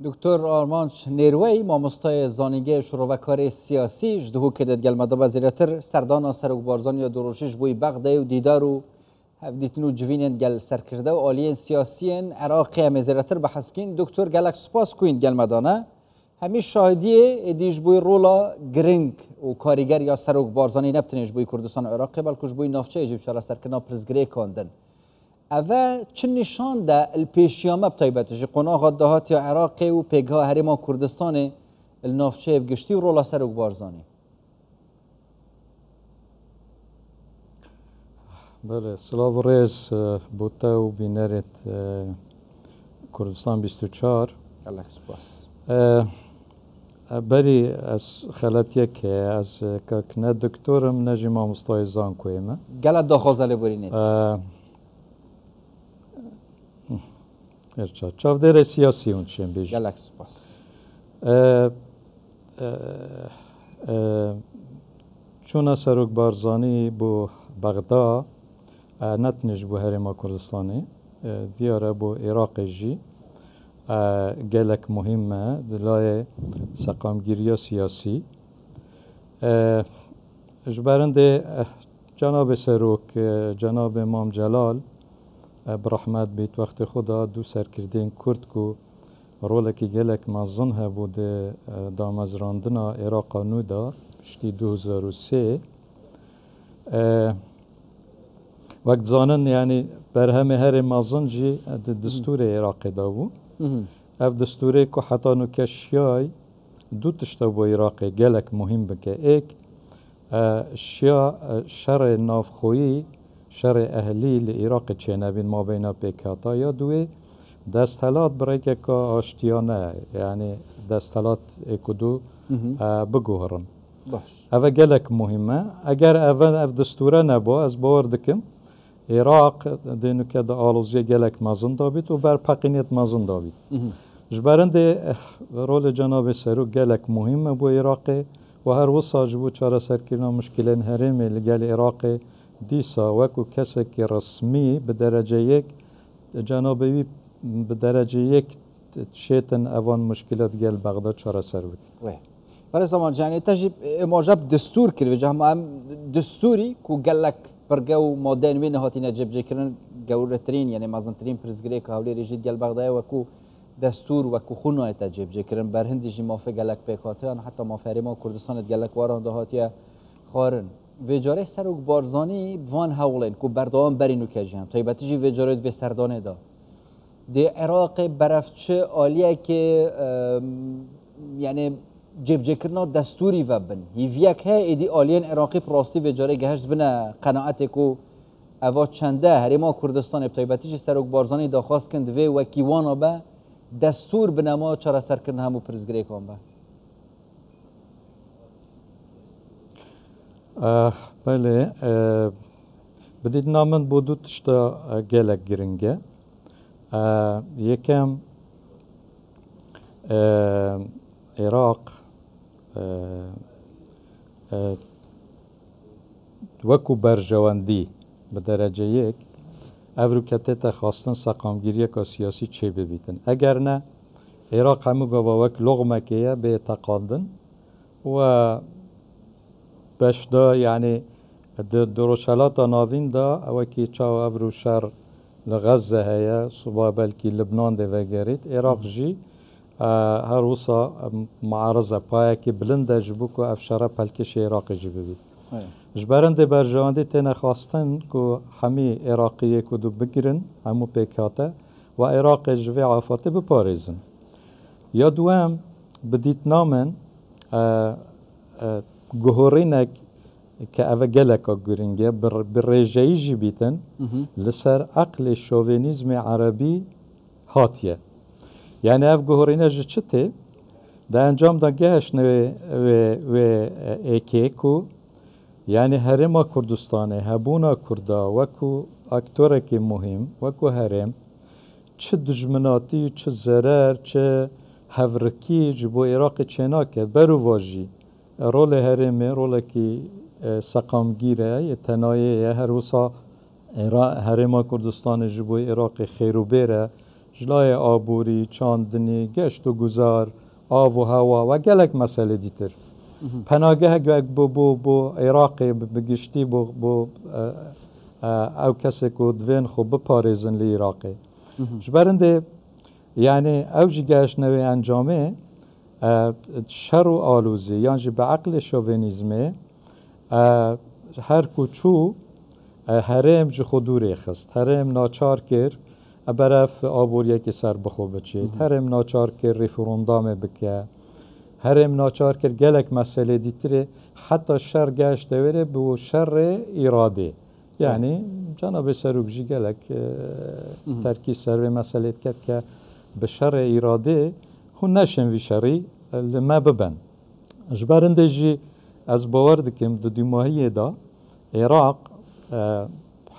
دکتر آرمانچ نیروی مامۆستای زانیگە شۆڕۆڤەکاری سیاسی ji dihû kê gelmeda bezêretir serdana serokbarzaniya dorojî ji bo Bexdayê û dîdar û hevdîtin û civînên gel serkirde û aliyên siyasiyên Iraqê em ê zêretir behs bikîn. Doktor gelek spas kûyîn gelmedane. Hemî şahidiyê êdî ji bo rola giring û karîger ya serokbarzanî nebtinê ji bo Kurdistana Iraqê belkû ji bo navçeyê jî çareserkirina pirzgirêkan din. Eve çi nîşan de il pêşiyame bi taybet ji qonaxa dahatiya Iraqê û pêgeha Herêma Kurdistanê il navçeyê giştî û rola serokbarzanî. Bele, silav rêz bo te û bînerê Kurdistan 24. Gelek spas. Berî ez xeletiyekê ez ne doktorim ne jî mamostayê zankoyê me. Gelek daxwaza lêborînê. Çavdêrê siyasî hûn çêm bêjî. Gelek spas. Çûna serokbarzanî bo Bexda netinê ji bo Herêma Kurdistanê diyare bo Iraqê jî gelek muhîm me di layê seqamgiriya siyasî. Ji berindê Cenabê Serok Cenabê Mam Celal bi rehmet bêt wextê xwe da du serkirdeyên Kurd ku rolekî gelek mezin hebû di damezrandina Êraqa nû da piştî 2003 wek zanin yanî berhemê herê mezin jî di distûrê Iraqê da bû. Ev distûrê ku heta nûkeşiyayê du tişta bo Iraqê gelek muhîm bike. Êk şiya şerê navxwî şerê ehlî li Iraqê çênebîn mabeyna pêkhata ya duê desthelat birêkeka aştiyane yanî desthelat ku du biguhirin. Ev gelek muhîm e. Eger ev distûre nebo ez bawer dikim Iraq dênûke di aloziyê gelek mezin dabît û berpeqîniyet mezin dabît. Ji berindê rolê Cenabê Serok gelek muhîm e bo Iraqê û her wisa ji bo çareserkirina mişkilên herêmê li gel Iraqê dîsa wekû kesekî resmî bi derece yek Cenabê wî bi derece yek şêtin evan mişkilat gel Bexda çareser bike. Berê zaman canî te jî êmaje bi distûr kirive hema em distûrî ku gelek birge û madeyên wê nehatîne cebcêkirin gewretirîn yanî mezintirîn pirzgirêk hewlêrê jî gel Bexdayê wekû destûr wekû xûnayê te cebcêkirin berhindî jî mafê gelek pêkhatiyan heta mafê Herêma Kurdistanê gelek waran dahatiye xwarin. Vê carê serokbarzanî van hewlên ku berdewam berî nûke jî hem taybetî jî vê carê vê serdanê da. Dê Iraqê berevçi aliyekê yanî cebcêkirina destûrî ve bin. Hîviyek heye êdî aliyên Iraqî rastî vê carê geheşt bine qenaetê ku eva çende Herêma Kurdistanê bi taybetî jî serokbarzanî daxwast kin divê wekî wana be destûr bi nema çareserkirin hemû pirzgirêkan be. Belê bidîtina min bo du tişta gelek giring e. Yekem Iraq wekû berjewendî bi derece yek ev rûketê te xastin seqamgiriyeka siyasî çê bibîtin. Eger ne Iraq hemû gava wek loxmekê ye bê teqandin we beşda yanî di roşelata navîn da wekî çawa ev rûşer li Gezze heye suba belkî Libnan de vegerît Iraq jî her wisa mearize payekî bilind e ji bo ku ev şere pelkişê Iraqê jî bibît. Ji berindê berjewendî têne xwastin ku hemî Iraqiyê ku du bigirin hemû pêkhate ve Iraqê ji vê afatê biparêzin. Ya duem bi dîtina min guhorînek ke ev geleka giring e bi rêjeyî jî bîtin li ser eqlê şovenîzmê erebî hatiye. Yani ev guhorîne ji çi tê di encam da geheşne wê êkê ku yani Herêma Kurdistanê hebûna Kurda wekû aktorekî muhîm wekû herêm çi dijminatî çi zerer çi hevrikî ji bo Iraqê çênaket berûva jî rolê herêmê rolekî seqamgîr e tenayê ye her wisa Herêma Kurdistanê ji bo Iraqê xêrûbêr e جلای آبوری چاندنی گشت و گذار آب و هوا و گلک مسئله دیتر پناگه گوک بو عراق بگشتی بو او کسی که دوین خوب بپارزن لی عراقی جبرنده یعنی او جی گشت نوی انجامه شر و آلوزی یعنی به عقل شوونیزمه هر کوچو هرم جی خودوری خست هرم ناچار کر برف آبوریه که سر بخو بچید هرم ناچار کر ریفروندامه بکه هرم ناچار کر گلک مسئله دیتره حتی شر گشت دوره به شر اراده یعنی جناب سروک جی گلک ترکیز سر به مسئله کرد که به شر اراده هون نشن وی شری لما ببن جبرنده جی از باور دکم دو ماهی دا عراق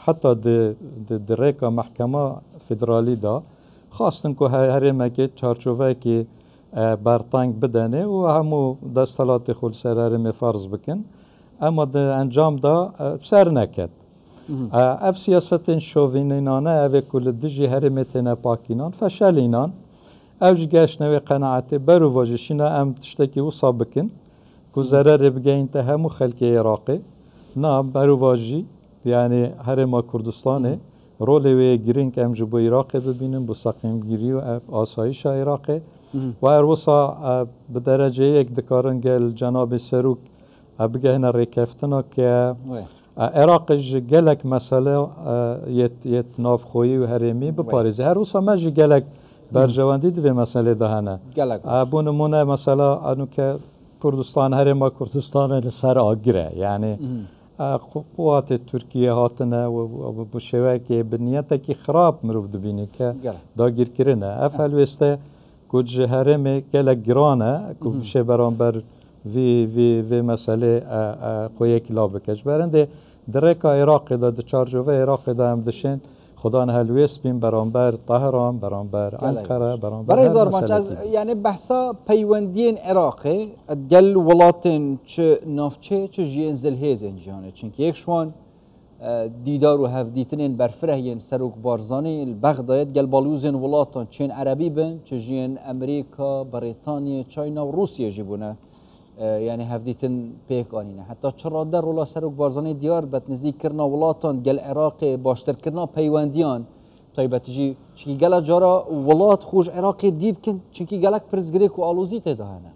حتی د ریکا محکمه فدرالی دا خواستن که هرمه که چارچوبه که برطنگ بدنه و همو دستالات خود سر هرمه فرض بکن اما د انجام دا سر نکد اف سیاست شوینینانه اوه کل دجی هرمه تنه پاکینان فشلینان اوج گشت نوی قناعته برو واجشینا ام تشتکی و سابکن که ضرر بگین ته همو خلک عراقی نه برو واجی یعنی هرما کردستانه رول وی گرین که امجو با عراق ببینیم با سقیم گیری و آسایش عراق و اروسا به درجه یک دکارن گل جناب سروک بگه ریکفتنا که عراق گلک مسئله یت نافخویی و هرمی بپارزه هر روسا مجی گلک برجواندی دوی مسئله دهنه بو نمونه مثلا انو که کردستان هرما کردستان لسر آگره یعنی قوات ترکیه هاتنه و بشوه که بنیته که خراب مروف دبینه که داگیر کرنه افعل وسته کج هرمه گلک گرانه که بشه برانبر وی مسئله قویه کلا بکش برنده درکا عراق دا چارجوه عراق دا هم دشن خدا هلویس بین برانبر طهران برانبر انقره برانبر برای زارمانچ از یعنی بحثا پیوندین عراقی گل ولاتن چه نافچه چه جیان زلهیزن جانه چونکه یک شوان دیدار و هفدیتنین برفرهین سروک بارزانی بغداد گل بالوزن ولاتن چین عربی بن چه جیان امریکا بریتانیا چاینا و روسیه جیبونه یعنی هفدیتن پیک آنینه حتی چرا در رولا سروک بارزانی دیار بد نزدیک کرنا ولاتان گل عراق باشتر کرنا پیوندیان طیبت جی چی گل جارا ولات خوش عراق دید کن چونکی گلک پرزگریک و آلوزی تدهانه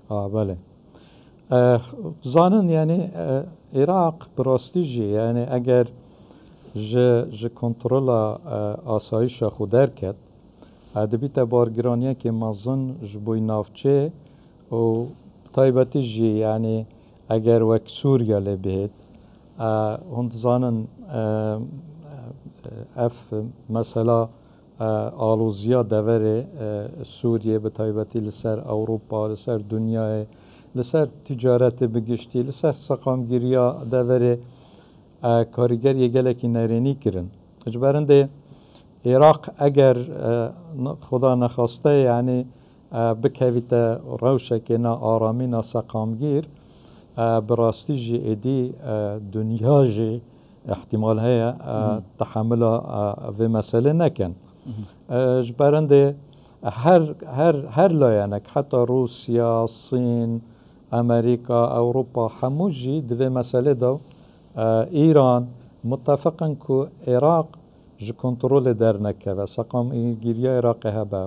بله زانن یعنی عراق براستی جی یعنی اگر ج کنترل آسایش خود درکد دبیت بارگرانیه که مازن جبوی نافچه و طایبتی جی یعنی اگر وک سوریا لبهد هند زانن اف مثلا آلوزیا دوره سوریه به طایبتی لسر اروپا لسر دنیای لسر تجارت بگشتی لسر سقامگیریا دوره کارگر یه گلکی نرینی کرن اجبرنده عراق اگر خدا نخواسته یعنی بکویت روشه که نا آرامی نا سقامگیر براستی جی ایدی دنیا جی احتمال هیا تحمل و مسئله نکن جبرنده هر لایانک حتی روسیا صین امریکا اروپا همو جی دو مسئله دو ایران متفقن که عراق جی کنترل در نکه و سقام گیری عراق هبه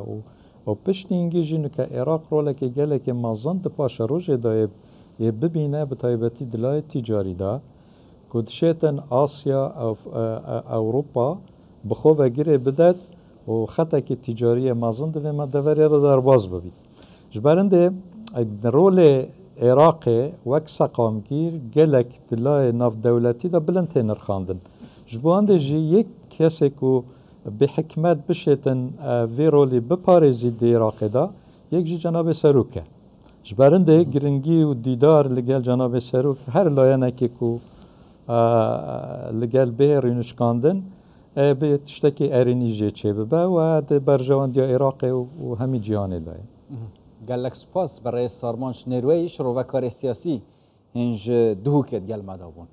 و پشت اینگی جینو که عراق روله که گله که مازن دپاش روژ دایب یه ببینه به طایبتی دلای تجاری دا کدشیتن آسیا او اروپا بخواه گیره بدد و خطا که تجاری مازن دوی ما دوری رو در باز ببید جبرنده رول عراق وک سقامگیر گلک دلای ناف دولتی دا بلند نرخاندن جبوانده جی یک کسی که به حکمت بشیتن وی رولی بپارزید دی عراق دا یک جی جناب سروکه جبرنده گرنگی و دیدار لگل جناب سروک هر لایه که لگل به رینشکاندن به تشتکی ارینی جی چه ببه و برجواندی عراق و همی جهانه دای گلک سپاس برای سارمانش نرویش رو و کار سیاسی هنج دهو کد گل مدابون